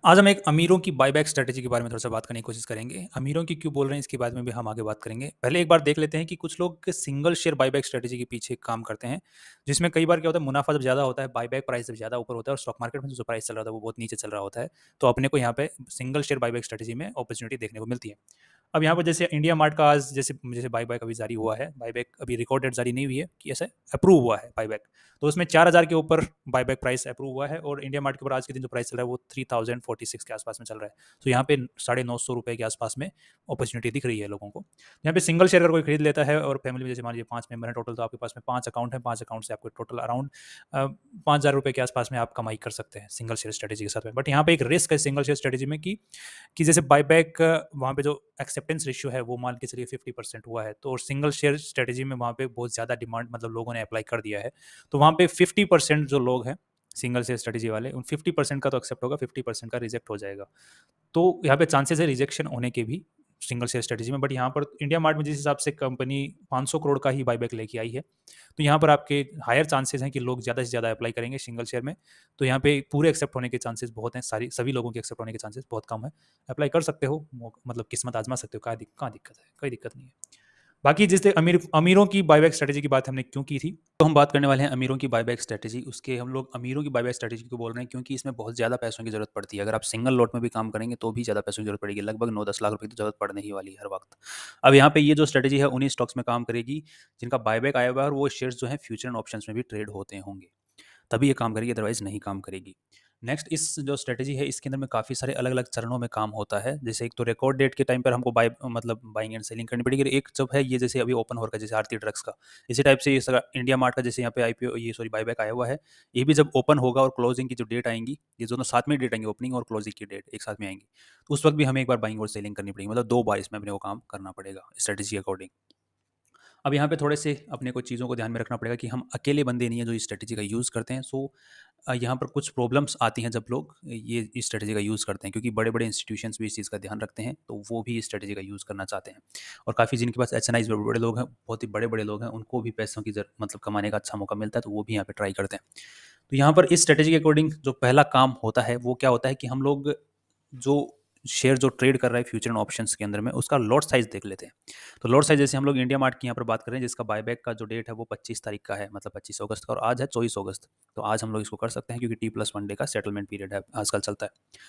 आज हम एक अमीरों की बायबैक स्ट्रैटेजी के बारे में थोड़ा-सा बात करने की कोशिश करेंगे। अमीरों की क्यों बोल रहे हैं इसके बारे में भी हम आगे बात करेंगे। पहले एक बार देख लेते हैं कि कुछ लोग सिंगल शेयर बायबैक स्ट्रैटेजी के पीछे काम करते हैं, जिसमें कई बार क्या होता है मुनाफ़ा जब ज़्यादा होता है, बायबैक प्राइस जब ज़्यादा ऊपर होता है और स्टॉक मार्केट में जो प्राइस चल रहा होता है वो बहुत नीचे चल रहा होता है, तो अपने को यहाँ पे सिंगल शेयर बायबैक स्ट्रैटेजी में अपॉर्च्युनिटी देखने को मिलती है। अब यहाँ पर जैसे इंडिया मार्ट का आज जैसे जैसे बायबैक अभी जारी हुआ है, बायबैक अभी रिकॉर्ड डेट जारी नहीं हुई है कि ऐसे अप्रूव हुआ है बायबैक। तो उसमें 4000 के ऊपर बायबैक प्राइस अप्रूव हुआ है और इंडिया मार्ट के ऊपर आज के दिन जो प्राइस चल रहा है वो 3046 के आसपास में चल रहा है। तो यहाँ पे 950 रुपए के आसपास में अपॉर्चुनिटी दिख रही है लोगों को। यहाँ पे सिंगल शेयर अगर कोई खरीद लेता है और फैमिली में जैसे मान लीजिए 5 मेंबर हैं टोटल, तो आपके पास में 5 अकाउंट है, 5 अकाउंट से आपको टोटल अराउंड 5000 रुपये के आसपास में आप कमाई कर सकते हैं सिंगल शेयर स्ट्रेटेजी के साथ में। बट यहाँ पे एक रिस्क है सिंगल शेयर स्ट्रेटेजी में कि जैसे बायबैक वहाँ पे जो एक्सेप्टेंस रेशियो है वो मान के चलिए 50% हुआ है, तो और सिंगल शेयर स्ट्रेटेजी में वहाँ पे बहुत ज़्यादा डिमांड मतलब लोगों ने अप्लाई कर दिया है, तो वहाँ पे 50% जो लोग हैं सिंगल शेयर स्ट्रेटेजी वाले, उन 50% का तो एक्सेप्ट होगा, 50% का रिजेक्ट हो जाएगा। तो यहाँ पे चांसेस है रिजेक्शन होने के भी सिंगल शेयर स्ट्रेटेजी में। बट यहाँ पर इंडिया मार्ट में जिस हिसाब से कंपनी 500 करोड़ का ही बायबैक लेके आई है, तो यहाँ पर आपके हायर चांसेस हैं कि लोग ज़्यादा से ज़्यादा अप्लाई करेंगे सिंगल शेयर में। तो यहाँ पे पूरे एक्सेप्ट होने के चांसेस बहुत हैं, सारी सभी लोगों के एक्सेप्ट होने के चांसेस बहुत कम है। अप्लाई कर सकते हो, मतलब किस्मत आजमा सकते हो, कहाँ दिक्कत है, कोई दिक्कत नहीं है। बाकी जैसे अमीरों की बायबैक स्ट्रैटेजी की बात हमने क्यों की थी, तो हम बात करने वाले हैं अमीरों की बायबैक स्ट्रैटेजी। उसके हम लोग अमीरों की बायबैक स्ट्रैटेजी को बोल रहे हैं क्योंकि इसमें बहुत ज़्यादा पैसों की ज़रूरत पड़ती है। अगर आप सिंगल लॉट में भी काम करेंगे तो भी ज़्यादा पैसों की ज़रूरत पड़ेगी, लगभग 9-10 लाख रुपए की तो ज़रूरत पड़ने ही वाली है हर वक्त। अब यहाँ पे ये जो स्ट्रैटेजी है उन्हीं स्टॉक्स में काम करेगी जिनका बायबैक आया हुआ है और वो शेयर्स जो है फ्यूचर एंड ऑप्शंस में भी ट्रेड होते होंगे, तभी ये काम करेगी, अदरवाइज नहीं काम करेगी। नेक्स्ट इस जो स्ट्रेटजी है इसके अंदर में काफ़ी सारे अलग अलग चरणों में काम होता है। जैसे एक तो रिकॉर्ड डेट के टाइम पर हमको बाय मतलब बाइंग एंड सेलिंग करनी पड़ेगी। एक जब है ये जैसे अभी ओपन हो रखा है जैसे आरती ड्रग्स का, इसी टाइप से ये सारा इंडिया मार्ट का जैसे यहाँ पे आईपीओ ये सॉरी बायबैक आया हुआ है, ये भी जब ओपन होगा और क्लोजिंग की जो डेट आएंगी, ये दोनों साथ में डेट आएंगे, ओपनिंग और क्लोजिंग की डेट एक साथ में आएंगी, तो उस वक्त भी हमें एक बार बाइंग और सेलिंग करनी पड़ेगी, मतलब 2 बार इसमें अपने को काम करना पड़ेगा स्ट्रेटेजी के अकॉर्डिंग। अब यहाँ पे थोड़े से अपने को चीज़ों को ध्यान में रखना पड़ेगा कि हम अकेले बंदे नहीं हैं जो इस स्ट्रेटजी का यूज़ करते हैं। सो यहाँ पर कुछ प्रॉब्लम्स आती हैं जब लोग ये इस स्ट्रेटजी का यूज़ करते हैं, क्योंकि बड़े बड़े इंस्टीट्यूशंस भी इस चीज़ का ध्यान रखते हैं, तो वो भी इस स्ट्रेटजी का यूज़ करना चाहते हैं। और काफ़ी जिनके पास एच एन आईज बड़े बड़े लोग हैं, बहुत ही बड़े बड़े लोग हैं, उनको भी पैसों की मतलब कमाने का अच्छा मौका मिलता है, तो वो भी यहाँ पे ट्राई करते हैं। तो यहाँ पर इस स्ट्रेटजी के अकॉर्डिंग जो पहला काम होता है वो क्या होता है कि हम लोग जो शेयर जो ट्रेड कर रहा है फ्यूचर एंड ऑप्शंस के अंदर में उसका लॉट साइज देख लेते हैं। तो लॉट साइज जैसे हम लोग इंडिया मार्ट की यहाँ पर बात करें जिसका बायबैक का जो डेट है वो 25 तारीख का है, मतलब 25 अगस्त का, और आज है 24 अगस्त। तो आज हम लोग इसको कर सकते हैं क्योंकि T+1 डे का सेटलमेंट पीरियड है आजकल चलता है।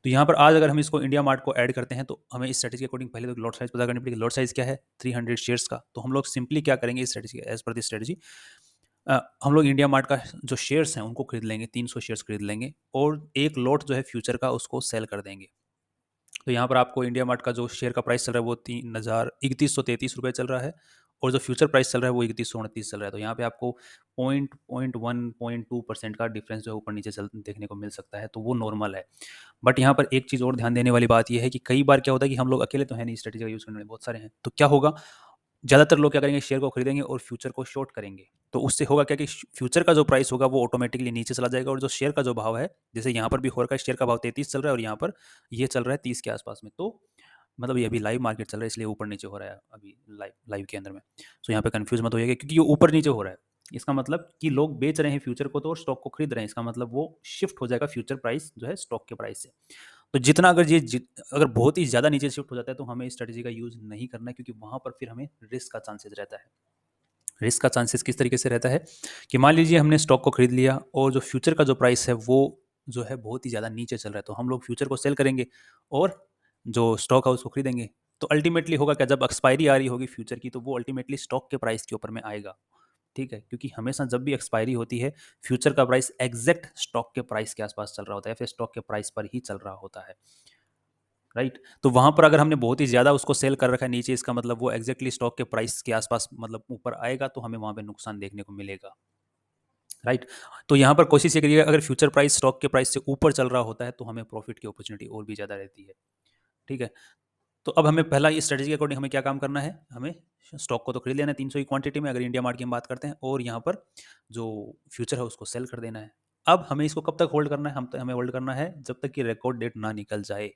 तो यहाँ पर आज अगर हम इसको इंडिया मार्ट को ऐड करते हैं तो हमें इस स्ट्रेटजी के अकॉर्डिंग पहले तो लॉट साइज पता करनी पड़ेगी। लॉट साइज क्या है? 300 शेयर्स का। तो हम लोग सिंपली क्या करेंगे इस strategy as per this strategy, हम लोग इंडिया मार्ट का जो शेयर्स हैं उनको खरीद लेंगे, 300 शेयर्स खरीद लेंगे और एक लॉट जो है फ्यूचर का उसको सेल कर देंगे। तो यहाँ पर आपको इंडिया मार्ट का जो शेयर का प्राइस चल रहा है वो 3133 रुपये चल रहा है और जो फ्यूचर प्राइस चल रहा है वो 3129 चल रहा है। तो यहाँ पे आपको 0.1 0.2% का डिफरेंस जो है ऊपर नीचे चल देखने को मिल सकता है, तो वो नॉर्मल है। बट यहाँ पर एक चीज़ और ध्यान देने वाली बात ये है कि कई बार क्या होता है कि हम लोग अकेले तो है नहीं, स्ट्रेटेजी का यूज़ करने वाले बहुत सारे हैं, तो क्या होगा, ज़्यादातर लोग क्या करेंगे, शेयर को खरीदेंगे और फ्यूचर को शॉर्ट करेंगे। तो उससे होगा क्या कि फ्यूचर का जो प्राइस होगा वो ऑटोमेटिकली नीचे चला जाएगा और जो शेयर का जो भाव है, जैसे यहाँ पर भी हो रखा है, शेयर का भाव 33 चल रहा है और यहाँ पर ये चल रहा है 30 के आसपास में। तो मतलब ये अभी लाइव मार्केट चल रहा है इसलिए ऊपर नीचे हो रहा है अभी लाइव लाइव के अंदर में। सो यहाँ पे कंफ्यूज मत होइएगा क्योंकि ये ऊपर नीचे हो रहा है। इसका मतलब कि लोग बेच रहे हैं फ्यूचर को तो और स्टॉक को खरीद रहे हैं, इसका मतलब वो शिफ्ट हो जाएगा फ्यूचर प्राइस जो है स्टॉक के प्राइस से। तो जितना अगर अगर बहुत ही ज़्यादा नीचे शिफ्ट हो जाता है तो हमें इस स्ट्रेटजी का यूज़ नहीं करना है, क्योंकि वहाँ पर फिर हमें रिस्क का चांसेस रहता है। रिस्क का चांसेस किस तरीके से रहता है कि मान लीजिए हमने स्टॉक को खरीद लिया और जो फ्यूचर का जो प्राइस है वो जो है बहुत ही ज़्यादा नीचे चल रहा है, तो हम लोग फ्यूचर को सेल करेंगे और जो स्टॉक है उसको खरीदेंगे। तो अल्टीमेटली होगा क्या, जब एक्सपायरी आ रही होगी फ्यूचर की तो वो अल्टीमेटली स्टॉक के प्राइस के ऊपर में आएगा। ठीक है, क्योंकि हमेशा जब भी एक्सपायरी होती है फ्यूचर का प्राइस एग्जैक्ट स्टॉक के प्राइस के आसपास चल रहा होता है, फिर स्टॉक के प्राइस पर ही चल रहा होता है। राइट, तो वहां पर अगर हमने बहुत ही ज्यादा उसको सेल कर रखा है नीचे, इसका मतलब वो एग्जैक्टली स्टॉक के प्राइस के आसपास मतलब ऊपर आएगा, तो हमें वहां पे नुकसान देखने को मिलेगा। राइट, तो यहाँ पर कोशिश ये करिएगा अगर फ्यूचर प्राइस स्टॉक के प्राइस से ऊपर चल रहा होता है तो हमें प्रॉफिट की अपॉर्चुनिटी और भी ज़्यादा रहती है। ठीक है, तो अब हमें पहला ये स्ट्रेटजी के अकॉर्डिंग हमें क्या काम करना है, हमें स्टॉक को तो खरीद लेना है 300 की क्वांटिटी में अगर इंडिया मार्ट की हम बात करते हैं, और यहाँ पर जो फ्यूचर है उसको सेल कर देना है। अब हमें इसको कब तक होल्ड करना है, हमें होल्ड करना है जब तक कि रिकॉर्ड डेट ना निकल जाए।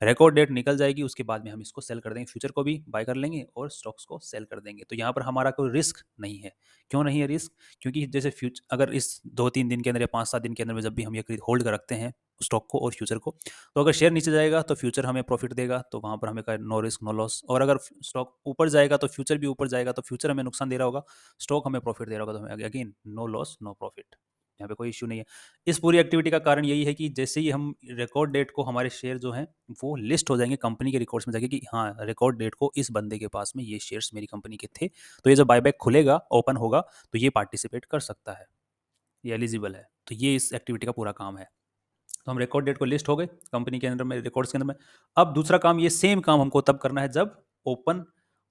रिकॉर्ड डेट निकल जाएगी, उसके बाद में हम इसको सेल कर देंगे, फ्यूचर को भी बाय कर लेंगे और स्टॉक्स को सेल कर देंगे। तो यहाँ पर हमारा कोई रिस्क नहीं है। क्यों नहीं है रिस्क? क्योंकि जैसे अगर इस 2-3 दिन के अंदर या 5-7 दिन के अंदर में जब भी हम ये खरीद होल्ड कर रखते हैं स्टॉक को और फ्यूचर को, तो अगर शेयर नीचे जाएगा तो फ्यूचर हमें प्रॉफिट देगा, तो वहाँ पर हमें नो रिस्क नो लॉस। और अगर स्टॉक ऊपर जाएगा तो फ्यूचर भी ऊपर जाएगा, तो फ्यूचर हमें नुकसान दे रहा होगा, स्टॉक हमें प्रॉफिट दे रहा होगा, तो हमें again no loss no profit, यहाँ पे कोई इश्यू नहीं है। इस पूरी एक्टिविटी का कारण यही है कि जैसे ही हम रिकॉर्ड डेट को हमारे शेयर जो हैं वो लिस्ट हो जाएंगे कंपनी के रिकॉर्ड्स में जाके कि हाँ रिकॉर्ड डेट को इस बंदे के पास में ये शेयर्स मेरी कंपनी के थे, तो ये जब बायबैक खुलेगा ओपन होगा तो ये पार्टिसिपेट कर सकता है, ये एलिजिबल है। तो ये इस एक्टिविटी का पूरा काम है। तो हम रिकॉर्ड डेट को लिस्ट हो गए कंपनी के अंदर में, रिकॉर्ड्स के अंदर में। अब दूसरा काम, ये सेम काम हमको तब करना है जब ओपन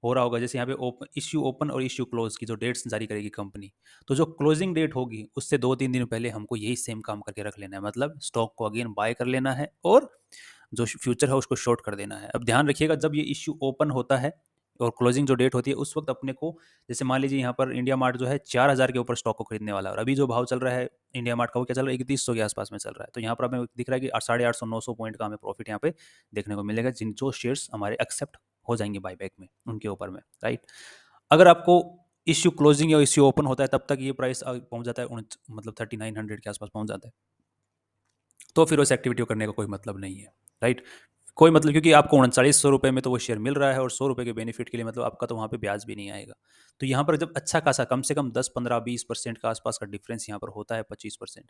हो रहा होगा। जैसे यहाँ पे ओपन इश्यू ओपन और इश्यू क्लोज की जो डेट्स जारी करेगी कंपनी, तो जो क्लोजिंग डेट होगी उससे 2-3 दिन पहले हमको यही सेम काम करके रख लेना है। मतलब स्टॉक को अगेन बाय कर लेना है और जो फ्यूचर है उसको शॉर्ट कर देना है। अब ध्यान रखिएगा, जब ये इश्यू ओपन होता है और क्लोजिंग जो डेट होती है उस वक्त अपने को, जैसे मान लीजिए यहाँ पर इंडिया मार्ट जो है 4,000 के ऊपर स्टॉक को खरीदने वाला है और अभी जो भाव चल रहा है इंडिया मार्ट का वो क्या चल रहा है, 3100 के आसपास में चल रहा है। तो यहाँ पर हमें दिख रहा है कि 850-900 पॉइंट का हमें प्रॉफिट यहाँ पे देखने को मिलेगा, जिन जो शेयर्स हमारे एक्सेप्ट हो जाएंगे बाईबैक में उनके ऊपर में, राइट। अगर आपको इश्यू क्लोजिंग या इश्यू ओपन होता है तब तक ये प्राइस पहुंच जाता है मतलब 3900 के आसपास पहुंच जाता है, तो फिर उस एक्टिविटी को करने का कोई मतलब नहीं है, राइट। कोई मतलब, क्योंकि आपको 3900 रुपये में तो वो शेयर मिल रहा है और 100 रुपये के बेनिफिट के लिए मतलब आपका तो वहाँ पे ब्याज भी नहीं आएगा। तो यहाँ पर जब अच्छा खासा कम से कम 10-15-20% का आसपास का डिफरेंस यहाँ पर होता है, 25%,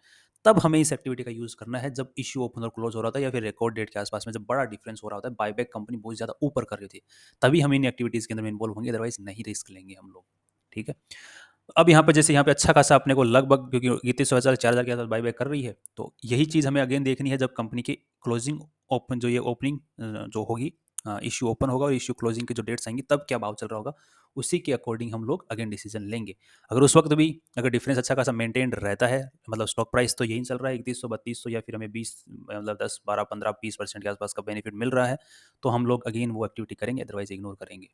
तब हमें इस एक्टिविटी का यूज़ करना है जब इश्यू ओपन और क्लोज हो रहा था या फिर रिकॉर्ड डेट के आसपास में जब बड़ा डिफरेंस हो रहा होता है, बायबैक कंपनी बहुत ज़्यादा ऊपर कर रही थी, तभी हम इन एक्टिविटीज़ के अंदर में इन्वॉल्व होंगे, अदरवाइज नहीं रिस्क लेंगे हम लोग, ठीक है। अब यहाँ पे जैसे यहाँ पे अच्छा खासा अपने को लगभग, क्योंकि 31,000-4,000 के आसपास बायबैक कर रही है, तो यही चीज़ हमें अगेन देखनी है जब कंपनी की क्लोजिंग ओपन, जो ये ओपनिंग जो होगी, इश्यू ओपन होगा और इश्यू क्लोजिंग की जो डेट्स आएंगी तब क्या भाव चल रहा होगा, उसी के अकॉर्डिंग हम लोग अगेन डिसीजन लेंगे। अगर उस वक्त भी अगर डिफरेंस अच्छा खासा मेंटेन्ड रहता है, मतलब स्टॉक प्राइस तो यही चल रहा है 3100-3200 या फिर हमें 20 मतलब 10-12-15-20% के आसपास का बेनिफिट मिल रहा है, तो हम लोग अगेन वो एक्टिविटी करेंगे, अदरवाइज इग्नोर करेंगे।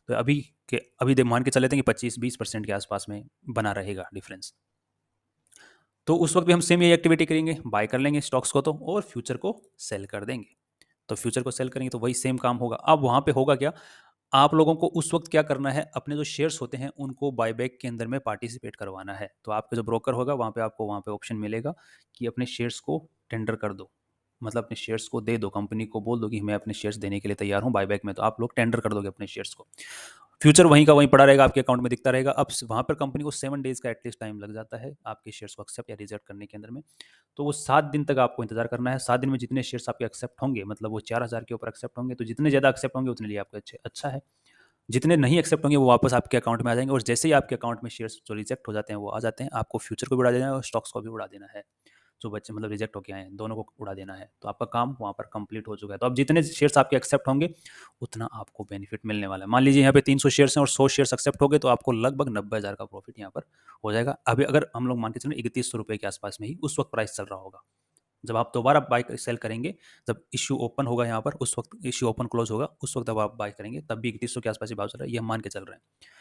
तो अभी मान के चले थे कि 25-20% के आसपास में बना रहेगा डिफरेंस, तो उस वक्त भी हम सेम ये एक्टिविटी करेंगे, बाय कर लेंगे स्टॉक्स को तो, और फ्यूचर को सेल कर देंगे। तो फ्यूचर को सेल करेंगे तो वही सेम काम होगा। अब वहाँ पे होगा क्या, आप लोगों को उस वक्त क्या करना है, अपने जो शेयर्स होते हैं उनको बायबैक के अंदर में पार्टिसिपेट करवाना है। तो आपका जो ब्रोकर होगा वहाँ पे आपको वहाँ पे ऑप्शन मिलेगा कि अपने शेयर्स को टेंडर कर दो, मतलब अपने शेयर्स को दे दो, कंपनी को बोल दो कि मैं अपने शेयर्स देने के लिए तैयार हूँ बायबैक में, तो आप लोग टेंडर कर दोगे अपने शेयर्स को। फ्यूचर वहीं का वहीं पड़ा रहेगा, आपके अकाउंट में दिखता रहेगा। अब वहाँ पर कंपनी को 7 डेज़ का एटलीस्ट टाइम लग जाता है आपके शेयर्स को एक्सेप्ट या रिजेक्ट करने के अंदर में। तो वो 7 दिन तक आपको इंतजार करना है। 7 दिन में जितने शेयर्स आपके एक्सेप्ट होंगे, मतलब वो 4,000 के ऊपर एक्सेप्ट होंगे, तो जितने ज़्यादा एक्सेप्ट होंगे उतने लिए आपके अच्छा है। जितने नहीं एक्सेप्ट होंगे वो वापस आपके अकाउंट में आ जाएंगे, और जैसे ही आपके अकाउंट में शेयर्स जो रिजेक्ट हो जाते हैं वो आ जाते हैं, आपको फ्यूचर को भी उड़ा देना है और स्टॉक्स को भी उड़ा देना है। जो बच्चे मतलब रिजेक्ट होके आए हैं दोनों को उड़ा देना है, तो आपका काम वहाँ पर कंप्लीट हो चुका है। तो अब जितने शेयर्स आपके एक्सेप्ट होंगे उतना आपको बेनिफिट मिलने वाला है। मान लीजिए यहाँ पे 300 शेयर्स हैं और 100 शेयर्स एक्सेप्ट हो गए, तो आपको लगभग 90,000 का प्रॉफिट यहाँ पर हो जाएगा। अभी अगर हम लोग मान के चलें 3100 रुपये के आसपास में ही उस वक्त प्राइस चल रहा होगा, जब आप दोबारा बाय सेल करेंगे, जब इश्यू ओपन होगा यहाँ पर, उस वक्त इश्यू ओपन क्लोज होगा, उस वक्त जब आप बाय करेंगे तब भी 3100 के आसपास ही भाव चल रहा है, ये हम मान के चल रहे हैं।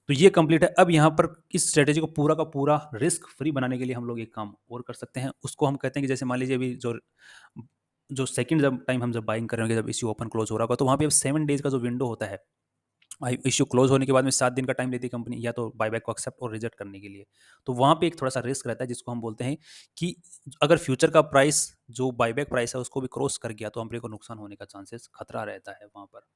तो ये कंप्लीट है। अब यहाँ पर इस स्ट्रेटेजी को पूरा का पूरा रिस्क फ्री बनाने के लिए हम लोग एक काम और कर सकते हैं, उसको हम कहते हैं कि जैसे मान लीजिए अभी जो जो सेकंड जब टाइम हम जब बाइंग कर रहे होंगे, जब इश्यू ओपन क्लोज हो रहा होगा, तो वहाँ पे अब 7 डेज का जो विंडो होता है, इश्यू क्लोज होने के बाद में 7 दिन का टाइम लेती है कंपनी या तो बायबैक को एक्सेप्ट और रिजेक्ट करने के लिए। तो वहाँ पे एक थोड़ा सा रिस्क रहता है जिसको हम बोलते हैं कि अगर फ्यूचर का प्राइस जो बायबैक प्राइस है उसको भी क्रॉस कर गया तो हमरे को नुकसान होने का चांसेस खतरा रहता है वहाँ पर।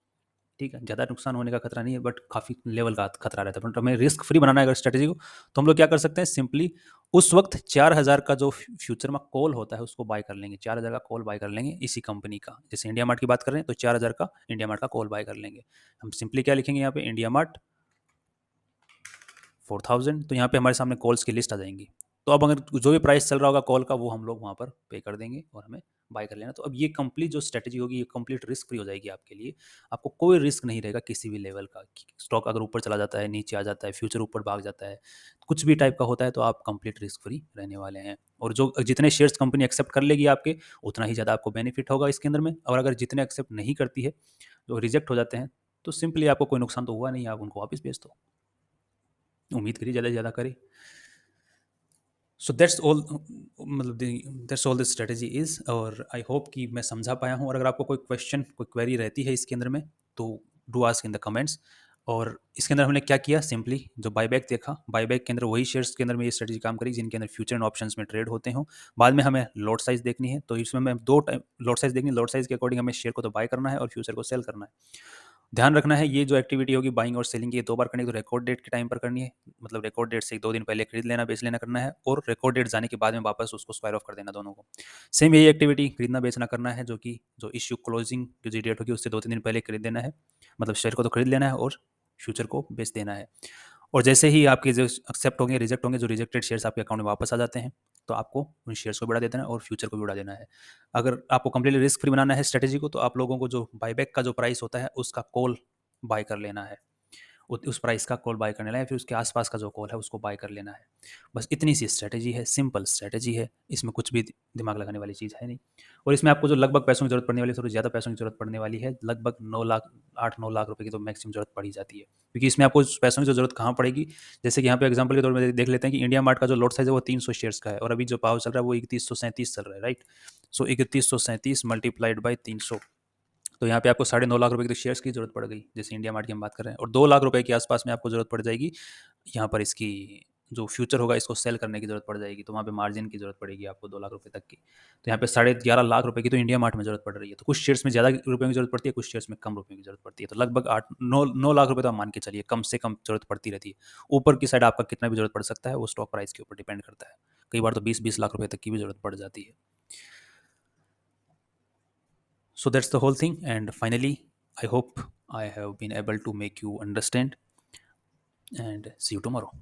ठीक है, ज़्यादा नुकसान होने का खतरा नहीं है, बट काफ़ी लेवल का खतरा रहता है। बट हमें रिस्क फ्री बनाना है अगर स्ट्रेटेजी को, तो हम लोग क्या कर सकते हैं, सिंपली उस वक्त 4,000 का जो फ्यूचर में कॉल होता है उसको बाय कर लेंगे। 4,000 का कॉल बाय कर लेंगे इसी कंपनी का। जैसे इंडिया मार्ट की बात कर रहे हैं तो 4,000 का इंडिया मार्ट का कॉल बाय कर लेंगे। हम सिंपली क्या लिखेंगे यहाँ पे, इंडिया मार्ट 4,000, तो यहाँ पे हमारे सामने कॉल्स की लिस्ट आ जाएंगी। तो अब अगर जो भी प्राइस चल रहा होगा कॉल का वो हम लोग वहाँ पर पे कर देंगे और हमें बाय कर लेना। तो अब ये कंप्लीट जो स्ट्रेटजी होगी ये कंप्लीट रिस्क फ्री हो जाएगी आपके लिए। आपको कोई रिस्क नहीं रहेगा किसी भी लेवल का। स्टॉक अगर ऊपर चला जाता है, नीचे आ जाता है, फ्यूचर ऊपर भाग जाता है, कुछ भी टाइप का होता है, तो आप कंप्लीट रिस्क फ्री रहने वाले हैं। और जो जितने शेयर्स कंपनी एक्सेप्ट कर लेगी आपके, उतना ही ज़्यादा आपको बेनिफिट होगा इसके अंदर में। और अगर जितने एक्सेप्ट नहीं करती है, जो रिजेक्ट हो जाते हैं, तो सिंपली आपको कोई नुकसान तो हुआ नहीं, आप उनको वापस भेज दो। उम्मीद करिए ज़्यादा से ज़्यादा करें। सो दैट्स ऑल, मतलब that's all the strategy is. और आई होप कि मैं समझा पाया हूँ। और अगर आपको कोई क्वेश्चन, कोई क्वेरी रहती है इसके अंदर में, तो do ask in the comments. और इसके अंदर हमने क्या किया, सिंपली जो बायबैक देखा, बायबैक के अंदर वही शेयर्स के अंदर में ये स्ट्रेटजी काम करी जिनके अंदर फ्यूचर एंड ऑप्शंस में ट्रेड होते हों। बाद में हमें लॉट साइज देखनी है, तो इसमें मैं दो टाइम लॉट साइज देखनी है। लॉट साइज के अकॉर्डिंग हमें शेयर को तो बाय करना है और फ्यूचर को सेल करना है। ध्यान रखना है, ये जो एक्टिविटी होगी बाइंग और सेलिंग की, ये 2 बार करनी है। तो रिकॉर्ड डेट के टाइम पर करनी है, मतलब रिकॉर्ड डेट से 1-2 दिन पहले खरीद लेना, बेच लेना करना है, और रिकॉर्ड डेट जाने के बाद में वापस उसको स्क्वायर ऑफ कर देना दोनों को। सेम यही एक्टिविटी खरीदना बेचना करना है, जो कि जो इश्यू क्लोजिंग जो डेट होगी उससे 2-3 दिन पहले खरीद देना है। मतलब शेयर को तो खरीद लेना है और फ्यूचर को बेच देना है। और जैसे ही आपके जो एक्सेप्ट होंगे, रिजेक्ट होंगे, जो रिजेक्टेड शेयर्स आपके अकाउंट में वापस आ जाते हैं, तो आपको उन शेयर्स को भी उड़ा देना है और फ्यूचर को भी उड़ा देना है। अगर आपको कंप्लीटली रिस्क फ्री बनाना है स्ट्रेटेजी को, तो आप लोगों को जो बायबैक का जो प्राइस होता है उसका कॉल बाय कर लेना है। उस प्राइस का कॉल बाय करने लेना है, फिर उसके आसपास का जो कॉल है उसको बाय कर लेना है। बस इतनी सी स्ट्रैटेजी है, सिंपल स्ट्रैटेजी है। इसमें कुछ भी दिमाग लगाने वाली चीज़ है नहीं। और इसमें आपको जो लगभग पैसों की ज़रूरत पड़ने वाली है, थोड़ी ज़्यादा पैसों की ज़रूरत पड़ने वाली है। लगभग 9 लाख, 8-9 लाख रुपए की तो मैक्सिमम ज़रूरत पड़ ही जाती है। क्योंकि इसमें आपको पैसों की जो ज़रूरत कहाँ पड़ेगी, जैसे कि यहाँ पे एग्जांपल के तौर पे देख लेते हैं कि इंडिया मार्ट का जो लॉट साइज़ है वो 300 शेयर्स का है, और अभी जो भाव चल रहा है वो 3137 चल रहा है, राइट? सो 3137 मल्टीप्लाइड बाय 300, तो यहाँ पे आपको 9.5 लाख रुपए की तो शेयर्स की जरूरत पड़ गई, जैसे इंडिया मार्ट की हम बात कर रहे हैं। और 2 लाख रुपए के आसपास में आपको जरूरत पड़ जाएगी यहाँ पर इसकी, जो फ्यूचर होगा इसको सेल करने की जरूरत पड़ जाएगी, तो वहाँ पे मार्जिन की जरूरत पड़ेगी आपको 2 लाख रुपए तक की। तो यहाँ पे 11.5 लाख रुपए की तो इंडिया मार्ट में जरूरत पड़ रही है। तो कुछ शेयर्स में ज़्यादा रुपयों की जरूरत पड़ती है, कुछ शेयर्स में कम रुपयों की जरूरत पड़ती है। तो लगभग 8-9 लाख रुपए तो आप मान के चलिए, कम से कम जरूरत पड़ती रहती है। ऊपर की साइड आपका कितना भी जरूरत पड़ सकता है, वो स्टॉक प्राइस के ऊपर डिपेंड करता है। कई बार तो 20-20 लाख रुपए तक की भी जरूरत पड़ जाती है। So that's the whole thing. And finally, I hope I have been able to make you understand, and see you tomorrow.